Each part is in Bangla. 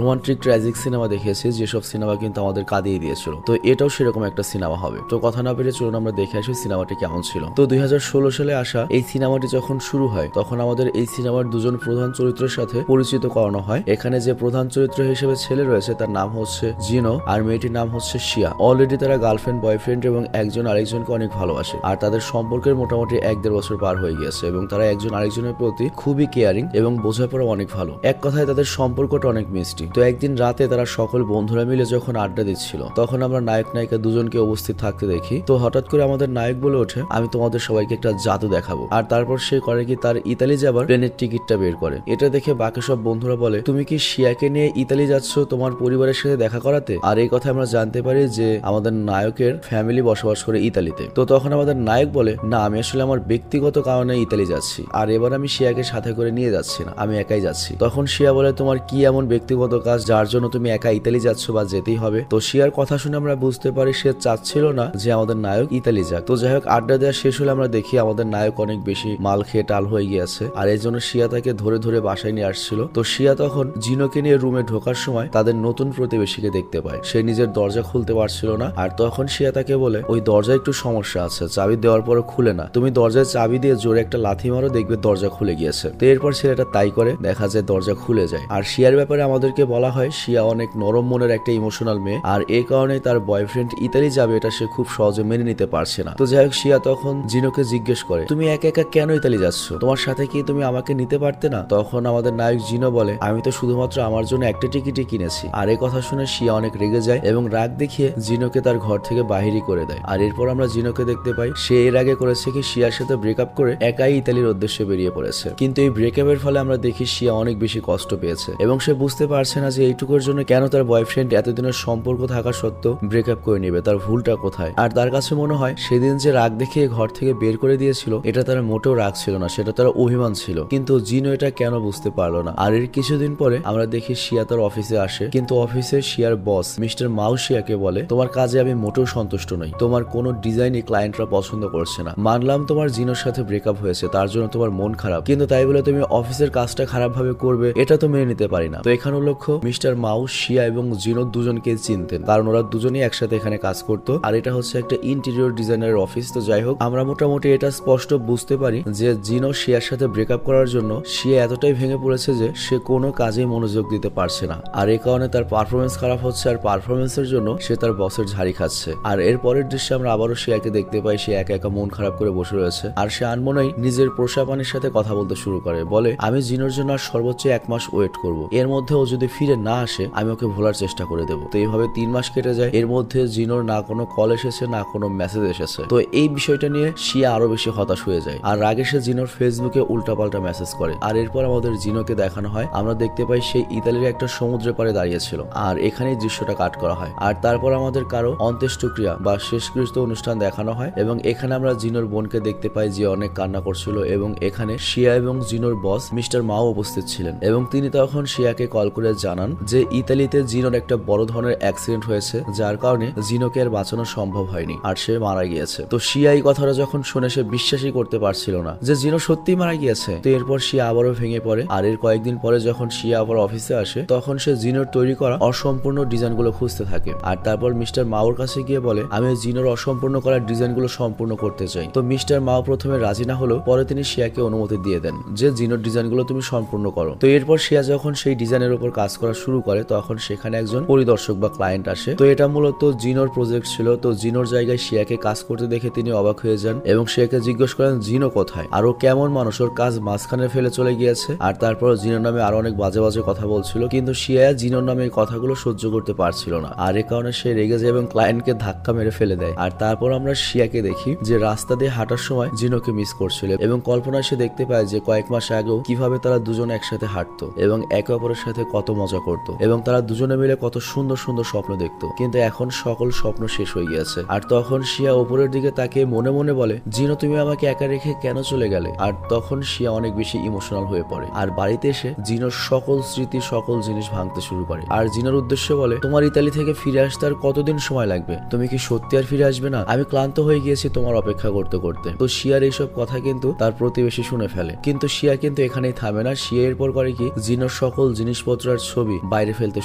রোমান্টিক ট্র্যাজিক সিনেমা দেখেছি, যেসব সিনেমা কিন্তু আমাদের কাঁদিয়ে দিয়েছিল। তো এটাও সেরকম একটা সিনেমা হবে। তো কথা না বেরিয়ে চলুন আমরা দেখে আসি সিনেমাটি কেমন ছিল। তো 2016 সালে আসা এই সিনেমাটি যখন শুরু হয়, তখন আমাদের এই সিনেমার দুজন প্রধান চরিত্রের সাথে পরিচিত করানো হয়। এখানে যে প্রধান চরিত্র হিসেবে ছেলে রয়েছে তার নাম হচ্ছে জিনো, আর মেয়েটির নাম হচ্ছে শিয়া। অলরেডি তারা গার্লফ্রেন্ড বয়ফ্রেন্ড এবং একজন আরেকজনকে অনেক ভালোবাসে, আর তাদের সম্পর্কের মোটামুটি 1-1.5 বছর পার হয়ে গিয়েছে এবং তারা একজন আরেকজনের প্রতি খুবই কেয়ারিং এবং বোঝাপড়া অনেক ভালো। এক কথায় তাদের সম্পর্কটা অনেক মিষ্টি। তো একদিন রাতে তারা সকল বন্ধুরা মিলে যখন আড্ডা দিচ্ছিল, তখন আমরা নায়ক নায়িকা দুজনকে উপস্থিত থাকতে দেখি। তো হঠাৎ করে আমাদের নায়ক বলে ওঠে, আমি তোমাদের সবাইকে একটা জাদু দেখাবো। আর তারপর সে করে কি, তার ইতালি যাবার ট্রেনের টিকিটটা বের করে। এটা দেখে বাকি সব বন্ধুরা বলে, তুমি কি শিয়াকে নিয়ে ইতালি যাচ্ছ তোমার পরিবারের সাথে দেখা করাতে? আর এই কথা আমরা জানতে পারি যে আমাদের নায়কের ফ্যামিলি বসবাস করে ইতালিতে। তো তখন আমাদের নায়ক বলে, না আমি আসলে আমার ব্যক্তিগত কারণে ইতালি যাচ্ছি, আর এবার আমি শিয়াকে সাথে করে নিয়ে যাচ্ছি না, আমি একাই যাচ্ছি। তখন শিয়া বলে, তোমার কি এমন ব্যক্তিগত কাজ যার জন্য তুমি একা ইতালি যাচ্ছ বা যেতেই হবে? তো শিয়ার কথা শুনে আমরা বুঝতে পারি সে চাচ্ছিল না যে আমাদের নায়ক ইতালি যাক। তো যাই হোক, আড্ডা দেওয়া শেষ হলে আমরা দেখি আমাদের নায়ক অনেক বেশি মাল খেয়ে টাল হয়ে গিয়েছে, আর এই জন্য শিয়া তাকে ধরে ধরে বাসায় নিয়ে আসছিল। তো শিয়া তখন জিনোকে নিয়ে রুমে ঢোকার সময় তাদের নতুন প্রতিবেশীকে দেখতে পায়। সে নিজের দরজা খুলতে পারছিল না, আর তখন শিয়া তাকে বলে, ওই দরজায় একটু সমস্যা আছে, চাবি দেওয়ার পরে খুলে না, তুমি দরজায় চাবি দিয়ে জোরে একটা লাথি মারো, দেখবে দরজা খুলে গিয়েছে। তো এরপর ছেলেটা তাই করে, দেখা যায় দরজা খুলে যায়। আর শিয়ার ব্যাপারে আমাদেরকে বলা হয় শিয়া অনেক নরম মনের একটা ইমোশনাল মেয়ে, আর এই কারণে তার বয়ফ্রেন্ড ইতালি যাবে এটা সে খুব সহজে মেনে নিতে পারছে না। তো যাই হোক, শিয়া তখন জিনোকে জিজ্ঞেস করে, তুমি একা একা কেন ইতালি যাচ্ছ? তোমার সাথে কি তুমি আমাকে নিতে পারতে না? তখন আমাদের নায়ক জিনো বলে, আমি তো শুধুমাত্র আমার জন্য একটা টিকিটই কিনেছি। আর এই কথা শুনে শিয়া অনেক রেগে যায় এবং রাগ দেখিয়ে জিনোকে তার ঘর থেকে বাহিরই করে দেয়। আর এরপর আমরা জিনোকে দেখতে পাই সে এর আগে করেছে কি, শিয়ার সাথে ব্রেকআপ করে একাই ইতালির উদ্দেশ্যে বেরিয়ে পড়েছে। কিন্তু এই ব্রেকআপের ফলে আমরা দেখি শিয়া অনেক বেশি কষ্ট পেয়েছে এবং সে বুঝতে পারছে না যে এইটুকুর জন্য কেন তার বয়ফ্রেন্ড এতদিনের সম্পর্ক থাকা সত্ত্বেও ব্রেকআপ করে নেবে, তার ভুলটা কোথায়। আর তার কাছে মনে হয় সেদিন যে রাগ দেখিয়ে ঘর থেকে বের করে দিয়েছিল, এটা তার মোটেও রাগ ছিল না, সেটা তার অভিমান ছিল। কিন্তু জিনো এটা কেন বুঝতে পারলো না। আর এর কিছুদিন পরে আমরা দেখি শিয়া তার অফিসে আসে, কিন্তু অফিসে শিয়ার বস মিস্টার মাউ শিয়াকে বলে, তোমার কাজে আমি মোটেও সন্তুষ্ট নই, তোমার কোনো ডিজাইনই ক্লায়েন্টরা পছন্দ করছে না। মানলাম তোমার জিনোর সাথে ব্রেকআপ হয়েছে, তার জন্য তোমার মন খারাপ, কিন্তু তাই বলে তুমি অফিসের কাজটা খারাপ ভাবে করবে, এটা তো মেনে নিতে পারি না। তো এখানে লক্ষ্য মিস্টার মাউ শিয়া এবং জিনো দুজনকে চিনতেন, কারণ ওরা দুজনেই একসাথে এখানে কাজ করতো, আর এটা হচ্ছে একটা ইন্টেরিয়র ডিজাইনারের অফিস। তো যাই হোক, আমরা মোটামুটি এটা স্পষ্ট বুঝতে পারি যে জিনো শিয়ার সাথে ব্রেকআপ করার জন্য শিয়া এতটাই ভেঙে পড়েছে যে সে কোনো কাজেই মনোযোগ দিতে পারছে না, আর এই কারণে তার পারফরমেন্স খারাপ হচ্ছে, আর পারফরমেন্সের জন্য সে তার বসের ঝাড়ি খাচ্ছে। আর এর পরের দৃশ্যে আমরা আবারও শিয়াকে দেখতে পাই, সে একা একা মন খারাপ করে বসে রয়েছে, আর সে আনমনেই নিজের পোষা পানির সাথে কথা বলতে শুরু করে, বলে, আমি জিনোর জন্য আর সর্বোচ্চ 1 মাস ওয়েট করব, এর মধ্যে ও যদি ফিরে না আসে আমি ওকে ভোলার চেষ্টা করে দেবো। তো এইভাবে 3 মাস কেটে যায়, এর মধ্যে জিনোর না কোনো কল এসেছে না কোনো মেসেজ এসেছে। তো এই বিষয়টা নিয়ে শিয়া আরো বেশি হতাশ হয়ে যায়, আর রাগে সে জিনোর ফেসবুকে উল্টাপাল্টা মেসেজ করে। আর এরপর আমাদের জিনোকে দেখানো হয়, আমরা দেখতে পাই সেই ইতালির একটা সমুদ্রের পাড়ে দাঁড়িয়েছিল, আর এখানেই দৃশ্যটা কাট করা হয়। আর তারপর আমাদের কারো অন্ত্যেষ্টিক্রিয়া বা শেষকৃত্য অনুষ্ঠান দেখানো হয়, এবং এখানে আমরা জিনোর বোনকে দেখতে পাই যে অনেক কান্না করছিল, এবং এখানে শিয়া এবং জিনোর বস মিস্টার মাও উপস্থিত ছিলেন, এবং তিনি তখন শিয়াকে কল করে জানান যে ইতালিতে জিনোর একটা বড় ধরনের অ্যাক্সিডেন্ট হয়েছে, যার কারণে জিনোকে আর বাঁচানো সম্ভব হয়নি, আর সে মারা গিয়েছে। তো শিয়া এই কথাটা যখন শুনে সে বিশ্বাসই করতে পারছিল না যে জিনো সত্যিই মারা গিয়েছে। তো এরপর শিয়া আবারও ভেঙে পড়ে, আর এর কয়েকদিন পরে যখন শিয়া আবার অফিসে আসে, তখন সে জিনোর তৈরি করা অসম্পূর্ণ ডিজাইনগুলো খুঁজতে থাকে। আর তারপর মিস্টার মাওর কাছে গিয়ে বলে, আমি জিনোর অসম্পূর্ণ করা ডিজাইনগুলো সম্পূর্ণ করতে চাই। তো মিস্টার মাও প্রথমে রাজি না হলেও পরে তিনি শিয়াকে অনুমতি দিয়ে দেন যে জিনোর ডিজাইনগুলো তুমি সম্পূর্ণ করো। তো এরপর শিয়া যখন সেই ডিজাইনের উপর কাজ করা শুরু করে, তখন সেখানে একজন পরিদর্শক বা ক্লায়েন্ট আসে। তো এটা মূলত জিনোর প্রজেক্ট ছিল। তো জিনোর জায়গায় শিয়াকে কাজ করতে দেখে তিনি অবাক হয়ে যান এবং শিয়াকে জিজ্ঞেস করেন জিনো কোথায়, আর ও কেমন মানুষ, ওর কাজ মাঝখানে ফেলে চলে গিয়েছে। আর তারপর জিনোর নামে আরো অনেক বাজে বাজে কথা বলছিল, কিন্তু শিয়া জিনোর নামে এই কথাগুলো সহ্য করতে পারছিল না, আর এই কারণে সে রেগে যায় এবং ক্লায়েন্টকে ধাক্কা মেরে ফেলে দেয়। আর তারপর আমরা শিয়াকে দেখি যে রাস্তা দিয়ে হাঁটার সময় জিনোকে মিস করছিল, এবং কল্পনায় সে দেখতে পায় যে কয়েক মাস আগেও কিভাবে তারা দুজন একসাথে হাঁটতো এবং একে অপরের সাথে কত মজা করতো, এবং তারা দুজনে মিলে কত সুন্দর সুন্দর স্বপ্ন দেখতো। কিন্তু এখন সকল স্বপ্ন শেষ হয়ে গিয়েছে। আর তখন শিয়া উপরের দিকে তাকে মনে মনে বলে, জিনো তুমি আমাকে একা রেখে কেন চলে গেলে? আর তখন শিয়া অনেক বেশি ইমোশনাল হয়ে পড়ে, আর বাড়িতে এসে জিনোর সকল স্মৃতি সকল জিনিস ভাঙতে শুরু করে। আর জিনোর উদ্দেশ্যে বলে, তোমার ইতালি থেকে ফিরে আসতে আর কতদিন সময় লাগবে? তুমি কি সত্যি আর ফিরে আসবে না? আমি ক্লান্ত হয়ে গিয়েছি তোমার অপেক্ষা করতে করতে। তো শিয়ার এইসব কথা কিন্তু তার প্রতিবেশী শুনে ফেলে, কিন্তু শিয়া কিন্তু এখানেই থামে না। শিয়া এরপর করে কি, জিনোর সকল জিনিসপত্র আর ছবি বাইরে ফেলতে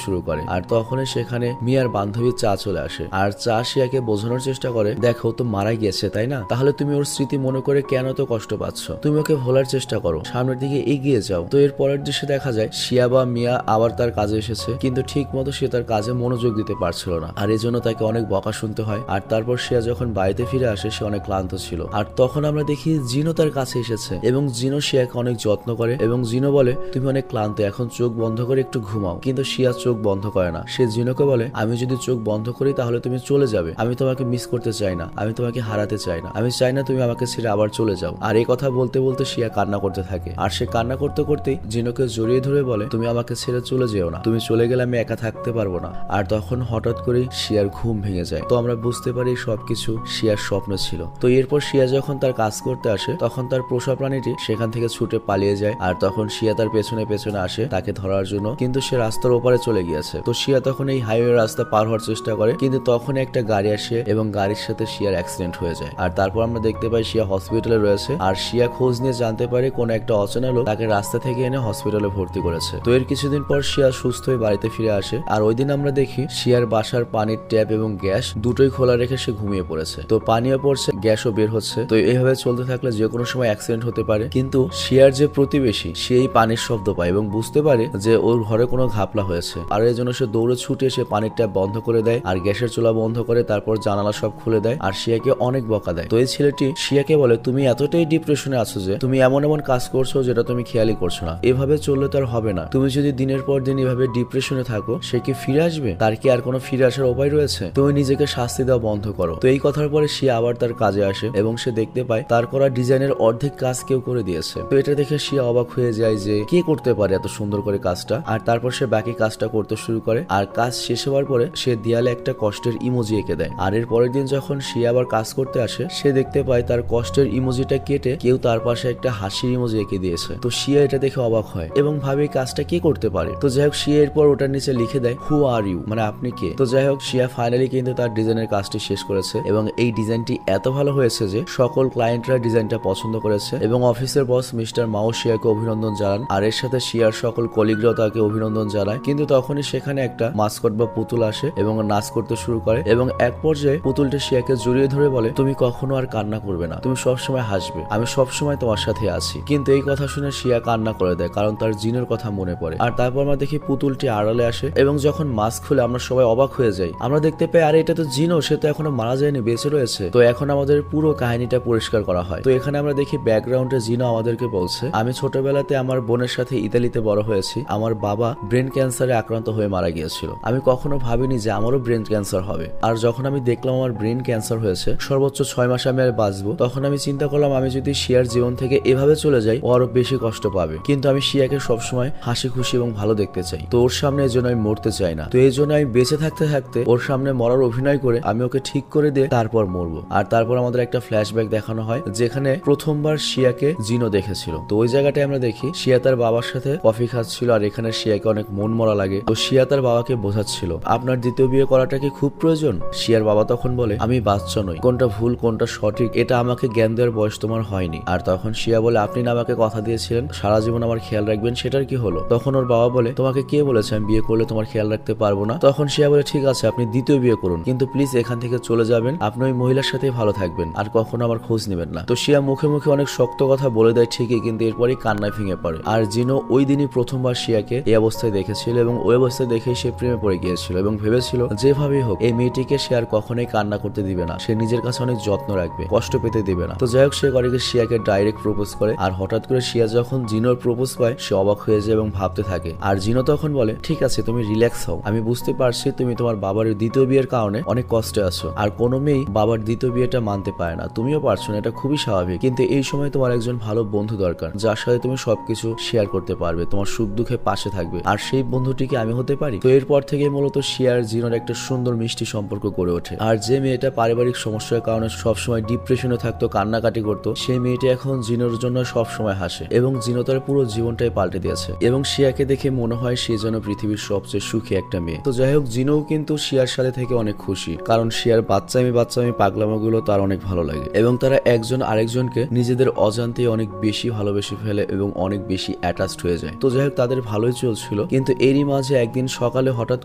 শুরু করে। আর তখনই সেখানে মিয়ার বান্ধবী চা চলে আসে, আর চা শিয়াকে বোঝানোর চেষ্টা করে, দেখো তো মারা গিয়েছে তাই না, তাহলে তুমি ওর স্মৃতি মনে করে কেন তো কষ্ট পাচ্ছ, তুমি ওকে ভোলার চেষ্টা করো, সামনের দিকে এগিয়ে যাও। তো এর পরের দৃশ্যে দেখা যায় শিয়া বা মিয়া আবার তার কাজে এসেছে, কিন্তু ঠিক মতো সে তার কাজে মনোযোগ দিতে পারছিল না, আর এজন্য তাকে অনেক বকা শুনতে হয়। আর তারপর শিয়া যখন বাড়িতে ফিরে আসে সে অনেক ক্লান্ত ছিল। আর তখন আমরা দেখি জিনো তার কাছে এসেছে এবং জিনো শিয়াকে অনেক যত্ন করে এবং জিনো বলে, তুমি অনেক ক্লান্ত, এখন চোখ বন্ধ করে একটু ঘুমাও। কিন্তু শিয়া চোখ বন্ধ করে না। সে জিনোকে বলে, আমি যদি চোখ বন্ধ করি তাহলে তুমি চলে যাবে, আমি তোমাকে মিস করতে চাই না, আমি তোমাকে হারাতে চাই না, আমি চাই না তুমি আমাকে ছেড়ে আবার চলে যাও। আর এই কথা বলতে বলতে শিয়া কান্না করতে থাকে। আর সে কান্না করতে করতেই জিনোকে জড়িয়ে ধরে বলে, তুমি আমাকে ছেড়ে চলে যেও না, তুমি চলে গেলে আমি একা থাকতে পারবো না। আর তখন হঠাৎ করে শিয়ার ঘুম ভেঙে যায়। তো আমরা বুঝতে পারি সবকিছু শিয়ার স্বপ্ন ছিল। তো এরপর শিয়া যখন তার কাজ করতে আসে তখন তার পোষা প্রাণীটি সেখান থেকে ছুটে পালিয়ে যায়। আর তখন শিয়া তার পেছনে পেছনে আসে তাকে ধরার জন্য, কিন্তু সে রাস্তার ওপারে চলে গিয়েছে। তো শিয়া তখন এই হাইওয়ে রাস্তা পার হওয়ার চেষ্টা করে, কিন্তু তখন একটা গাড়ি আসে এবং গাড়ির সাথে শিয়ার অ্যাক্সিডেন্ট হয়ে যায়। আর তারপর আমরা দেখতে পাই শিয়া হসপিটালে রয়েছে। আর শিয়া খোঁজ নিয়ে জানতে পারে কোন একটা অচেনা লোক তাকে রাস্তা থেকে এনে হসপিটালে ভর্তি করেছে। তো এর কিছুদিন পর শিয়া সুস্থ হয়ে বাড়িতে ফিরে আসে। আর ওই দিন আমরা দেখি শিয়ার বাসার পানির ট্যাপ এবং গ্যাস দুটোই খোলা রেখে সে ঘুমিয়ে পড়েছে। তো পানিও পড়ছে, গ্যাসও বের হচ্ছে। তো এইভাবে চলতে থাকলে যে কোনো সময় অ্যাক্সিডেন্ট হতে পারে। কিন্তু শিয়ার যে প্রতিবেশী সেই পানির শব্দ পায় এবং বুঝতে পারে যে ওর ঘরে কোনো ঘাপলা হয়েছে। আর এর জন্য সে দৌড়ে ছুটে সে পানির ট্যাপ বন্ধ করে দেয় আর গ্যাসের চুলা বন্ধ করে তারপর জানালা সব খুলে দেয় আর শিয়াকে অনেক বকা দেয়। তো এই ছেলেটি শিয়াকে বলে, তুমি এতটাই ডিপ্রেশনে আছো যে তুমি এমন এমন কাজ করছো যেটা তুমি খেয়ালই করছো না, এভাবে চললে তো আর হবে না, তুমি যদি দিনের পর দিন এভাবে ডিপ্রেশনে থাকো সে কি ফিরে আসবে? তার কি আর কোনো ফিরে আসার উপায় রয়েছে? তুমি নিজেকে শাস্তি দেওয়া বন্ধ করো। তো এই কথার পরে শিয়া আবার তার কাজে আসে এবং সে দেখতে পায় তার করা ডিজাইনের অর্ধেক কাজ কেউ করে দিয়েছে। তো এটা দেখে শিয়া অবাক হয়ে যায় যে কে করতে পারে এত সুন্দর করে কাজটা। আর তারপর সে বাকি কাজটা করতে শুরু করে। আর কাজ শেষ হওয়ার পরে সে দেয়ালে একটা কষ্টের ইমোজি এঁকে দেয়। আর এর পরের দিন যখন শিয়া আবার কাজ করতে আসে সে দেখতে পায় তার কষ্টের ইমোজিটা কেটে কেউ তার পাশে একটা হাসির ইমোজি এঁকে দিয়েছে। তো শিয়া এটা দেখে অবাক হয় এবং ভাবে কাজটা কে করতে পারে। তো যাই হোক শিয়া এরপর ওটার নিচে লিখে দেয়, হু আর ইউ, মানে আপনি কে। তো যাই হোক শিয়া ফাইনালি কিন্তু তার ডিজাইনের কাজটি শেষ করেছে এবং এই ডিজাইনটি এত ভালো হয়েছে যে সকল ক্লায়েন্টরা ডিজাইনটা পছন্দ করেছে এবং অফিসের বস মিস্টার মাও শিয়াকে অভিনন্দন জানান। আর এর সাথে শিয়ার সকল কলিগরাও তাকে অভিনন্দন জানায়। কিন্তু তখনই সেখানে একটা মাস্কট বা পুতুল আসে এবং নাচ করতে শুরু করে এবং এক পর্যায়ে পুতুলটা শিয়াকে জড়িয়ে ধরে বলে, তুমি কখনো আর কান্না করবে না, তুমি সবসময় হাসবে, আমি সবসময় তোমার সাথে আছি। কিন্তু এই কথা শুনে শিয়া কান্না করে দেয় কারণ তার জিনের কথা মনে পড়ে। আর তারপর আমরা দেখি পুতুলটি আড়ালে আসে এবং যখন মাস্ক খুলে আমরা সবাই অবাক হয়ে যাই। আমরা দেখতে পাই আরে এটা তো জিনো, সে তো এখনো মারা যায়নি, বেঁচে রয়েছে। তো এখন আমাদের পুরো কাহিনীটা পরিষ্কার করা হয়। তো এখানে আমরা দেখি ব্যাকগ্রাউন্ডে জিনো আমাদেরকে বলছে, আমি ছোটবেলাতে আমার বোনের সাথে ইতালিতে বড় হয়েছি, আমার বাবা ব্রেন ক্যান্সারে আক্রান্ত হয়ে মারা গিয়েছিল, আমি কখনো ভাবিনি যে আমারও ব্রেন ক্যান্সার হবে। আর যখন আমি দেখলাম আমার ব্রেন ক্যান্সার হয়েছে, সর্বোচ্চ 6 মাস আমি আর বাঁচবো, তখন আমি চিন্তা করলাম আমি যদি শিয়ার জীবন থেকে এভাবে চলে যাই ও আরো বেশি কষ্ট পাবে। কিন্তু আমি শিয়াকে সবসময় হাসি খুশি এবং ভালো দেখতে চাই, তো ওর সামনে এই জন্য আমি মরতে চাই না। তো এই জন্য আমি বেঁচে থাকতে থাকতে ওর সামনে মরার অভিনয় করে আমি ওকে ঠিক করে দিয়ে তারপর মরবো। আর তারপর আমাদের একটা ফ্ল্যাশব্যাক দেখানো হয় যেখানে প্রথমবার শিয়াকে জিনো দেখেছিল। তো ওই জায়গাটায় আমরা দেখি শিয়া তার বাবার সাথে কফি খাচ্ছিল আর এখানে শিয়াকে অনেক মন মরা লাগে। তো শিয়া তার বাবাকে বোঝাচ্ছিল, আপনার দ্বিতীয় বিয়ে করাটা কি খুব প্রয়োজন? শিয়ার বাবা তখন বলে, আমি বাচ্চা নই, কোনটা ভুল কোনটা সঠিক এটা আমাকে জ্ঞান দেওয়ার বয়স তোমার হয়নি। আর তখন শিয়া বলে, আপনি না আমাকে কথা দিয়েছিলেন সারা জীবন আমার খেয়াল রাখবেন, সেটার কি হলো? তখন ওর বাবা বলে, তোমাকে কে বলেছে আমি বিয়ে করলে তোমার খেয়াল রাখতে পারবো না? তখন শিয়া বলে, ঠিক আছে আপনি দ্বিতীয় বিয়ে করুন, কিন্তু প্লিজ এখান থেকে চলে যাবেন, আপনি ওই মহিলার সাথে ভালো থাকবেন আর কখনো আমার খোঁজ নেবেন না। তো শিয়া মুখে মুখে অনেক শক্ত কথা বলে দেয় ঠিকই, কিন্তু এরপরই কান্নায় ভেঙে পড়ে। আর জিনো ওই দিনই প্রথমবার শিয়াকে এই অবস্থায় দেখেছিল এবং ওই অবস্থায় দেখে সে প্রেমে পড়ে গিয়েছিল এবং ভেবেছিল যেভাবেই হোক এই মেয়েটিকে সে আর কখনোই কান্না করতে দিবে না, সে নিজের কাছে অনেক যত্ন রাখবে, কষ্ট পেতে দিবে না। তো যাই হোক সে করে শিয়াকে ডাইরেক্ট প্রপোজ করে। আর হঠাৎ করে শিয়া যখন জিনোর প্রপোজ পায় সে অবাক হয়ে যায় এবং ভাবতে থাকে। আর জিনো তখন বলে, ঠিক আছে তুমি রিল্যাক্স হও, আমি বুঝতে পারছি তুমি তোমার বাবার দ্বিতীয় বিয়ের কারণে অনেক কষ্টে আছো, আর কোনো মেয়ে বাবার দ্বিতীয় বিয়েটা মানতে পারে না, তুমিও পারছো না, এটা খুবই স্বাভাবিক। কিন্তু এই সময় তোমার একজন ভালো বন্ধু দরকার যার সাথে তুমি সবকিছু শেয়ার করতে পারবে, তোমার সুখ দুঃখে পাশে থাকবে, আর সেই বন্ধুটিকে আমি হতে পারি। তো এরপর থেকে মূলত শিয়ার জিনোর একটা সুন্দর মিষ্টি সম্পর্ক গড়ে ওঠে। আর যে মেয়েটা পারিবারিক সমস্যার কারণে সবসময় ডিপ্রেশনে থাকতো, কান্নাকাটি করতো, সেই মেয়েটি এখন জিনোর জন্য সবসময় হাসে এবং জিনো তার পুরো জীবনটাই পাল্টে দিয়েছে এবং শিয়াকে দেখে মনে হয় সে যেন পৃথিবীর সবচেয়ে সুখী একটা মেয়ে। তো যাই হোক জিনোও কিন্তু শিয়ার সাথে থেকে অনেক খুশি, কারণ শিয়ার বাচ্চামি পাগলামোগুলো তার অনেক ভালো লাগে এবং তারা একজন আরেকজনকে নিজেদের অজান্তে অনেক বেশি ভালোবেসে ফেলে এবং অনেক বেশি অ্যাটাচড হয়ে যায়। তো যাই হোক তাদের ভালোই চলছিল। ছিল, কিন্তু এরই মাঝে একদিন সকালে হঠাৎ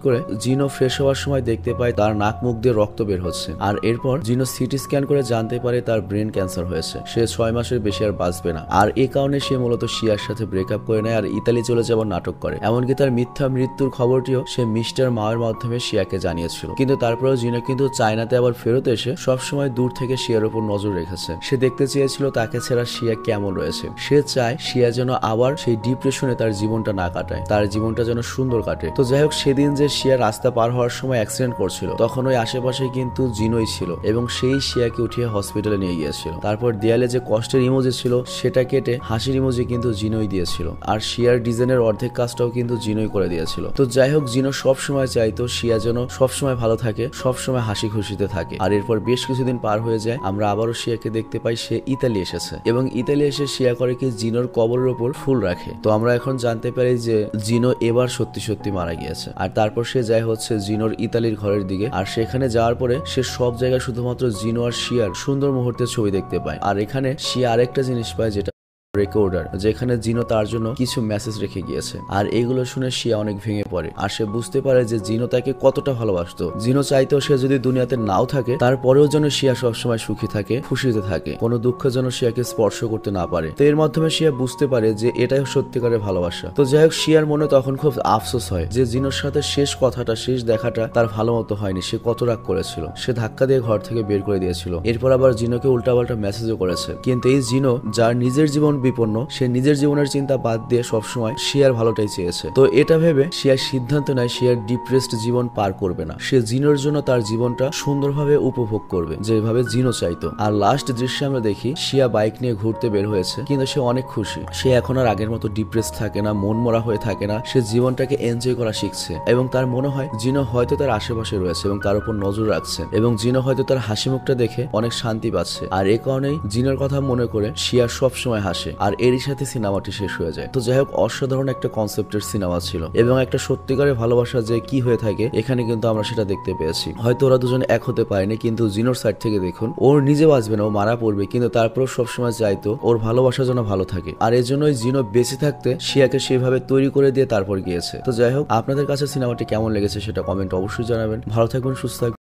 করে জিনো ফ্রেশ হওয়ার সময় দেখতে পায় তার নাক মুখ দিয়ে রক্ত বের হচ্ছে। আর এরপর জিনো সিটি স্ক্যান করে জানতে পারে তার ব্রেন ক্যান্সার হয়েছে, সে 6 মাসের বেশি আর বাঁচবে না। আর এই কারণে সে মূলত শিয়ার সাথে ব্রেকআপ করে নেয় আর ইতালি চলে যাওয়ার নাটক করে। এমনকি তার মিথ্যা মৃত্যুর খবরটিও সে মিস্টার মাওয়ের মাধ্যমে শিয়াকে জানিয়েছিল। কিন্তু তারপরেও জিনো কিন্তু চায়নাতে আবার ফেরত এসে সবসময় দূর থেকে শিয়ার উপর নজর রেখেছে। সে দেখতে চেয়েছিল তাকে ছাড়া শিয়া কেমন রয়েছে। সে চায় শিয়া যেন আবার সেই ডিপ্রেশনে তার জীবনটা না কাটায়, তার জীবনটা যেন সুন্দর কাটে। তো যাই হোক, সেদিন যে শিয়া রাস্তা পার হওয়ার সময় অ্যাক্সিডেন্ট করছিল, তখন ওই আশেপাশে কিন্তু জিনোই ছিল এবং সেই শিয়াকে উঠিয়ে হসপিটালে নিয়ে গিয়েছিল। তারপর দেয়ালে যে কষ্টের ইমোজি ছিল সেটা কেটে হাসির ইমোজি কিন্তু জিনোই দিয়েছিল। আর শিয়ার ডিজাইনের অর্ধেক কাজটাও কিন্তু জিনোই করে দিয়েছিল। তো যাই হোক, জিনো সবসময় চাইতো শিয়া যেন সবসময় ভালো থাকে, সবসময় হাসি খুশিতে থাকে। আর এরপর বেশ কিছুদিন পার হয়ে যায়, আমরা আবারও শিয়াকে দেখতে পাই সে ইতালি এসেছে এবং ইতালি এসে শিয়া করে কি জিনোর কবরের উপর ফুল রাখে। তো আমরা এখন জানতে পারি যে জিনো এবার সত্যি সত্যি মারা গিয়েছে। আর তারপর সে যায় হচ্ছে জিনোর ইতালির ঘরের দিকে। আর সেখানে যাওয়ার পরে সে সব জায়গায় শুধুমাত্র জিনো আর শিয়ার সুন্দর মুহূর্তের ছবি দেখতে পায়। আর এখানে শিয়া আরেকটা জিনিস পায়, যেটা রেকর্ডার, যেখানে জিনো তার জন্য কিছু মেসেজ রেখে গিয়েছে। আর এগুলো শুনে শিয়া অনেক ভেঙে পড়ে। আর সে বুঝতে পারে যে জিনো তাকে কতটা ভালোবাসতো। জিনো চাইতো সে যদি দুনিয়াতে নাও থাকে, তারপরেও যেন শিয়া সবসময় সুখী থাকে, খুশিতে থাকে, কোনো দুঃখ যেন শিয়াকে স্পর্শ করতে না পারে। তো এর মাধ্যমে শিয়া বুঝতে পারে যে এটাই সত্যিকারের ভালোবাসা। তো যাই হোক, শিয়ার মনে তখন খুব আফসোস হয় যে জিনোর সাথে শেষ কথাটা, শেষ দেখাটা তার ভালো মতো হয়নি। সে কত রাগ করেছিল, সে ধাক্কা দিয়ে ঘর থেকে বের করে দিয়েছিল। এরপর আবার জিনোকে উল্টাপাল্টা মেসেজও করেছে। কিন্তু এই জিনো, যার নিজের জীবন বিপন্ন, সে নিজের জীবনের চিন্তা বাদ দিয়ে সবসময় শিয়ার ভালোটাই চেয়েছে। তো এটা ভেবে শিয়ার সিদ্ধান্ত নেয় শিয়ার ডিপ্রেসড জীবন পার করবে না, সে জিনোর জন্য তার জীবনটা সুন্দরভাবে উপভোগ করবে, যেভাবে জিনো চাইতো। আর লাস্ট দৃশ্যে আমরা দেখি শিয়া বাইক নিয়ে ঘুরতে বের হয়েছে, কিন্তু সে অনেক খুশি। সে এখন আর আগের মতো ডিপ্রেস থাকে না, মন মরা হয়ে থাকে না। সে জীবনটাকে এনজয় করা শিখছে এবং তার মনে হয় জিনো হয়তো তার আশেপাশে রয়েছে এবং তার উপর নজর রাখছে এবং জিনো হয়তো তার হাসি মুখটা দেখে অনেক শান্তি পাচ্ছে। আর এই কারণেই জিনোর কথা মনে করে শিয়া সবসময় হাসে। আর এরই সাথে সিনেমাটি শেষ হয়ে যায়। তো যাই হোক, অসাধারণ একটা কনসেপ্টের সিনেমা ছিল এবং একটা সত্যিকারের ভালোবাসা যে কি হয়ে থাকে এখানে কিন্তু আমরা সেটা দেখতে পেয়েছি। হয়তো ওরা দুজন এক হতে পারেনি, কিন্তু জিনোর সাইড থেকে দেখুন, ওর নিজে বাঁচবে না, ও মারা পড়বে, কিন্তু তারপরেও সবসময় চাইতো ওর ভালোবাসা যেন ভালো থাকে। আর এর জন্যই জিনো বেঁচে থাকতে শিয়াকে সেভাবে তৈরি করে দিয়ে তারপর গিয়েছে। তো যাই হোক, আপনাদের কাছে সিনেমাটি কেমন লেগেছে সেটা কমেন্ট অবশ্যই জানাবেন। ভালো থাকবেন, সুস্থ থাকবেন।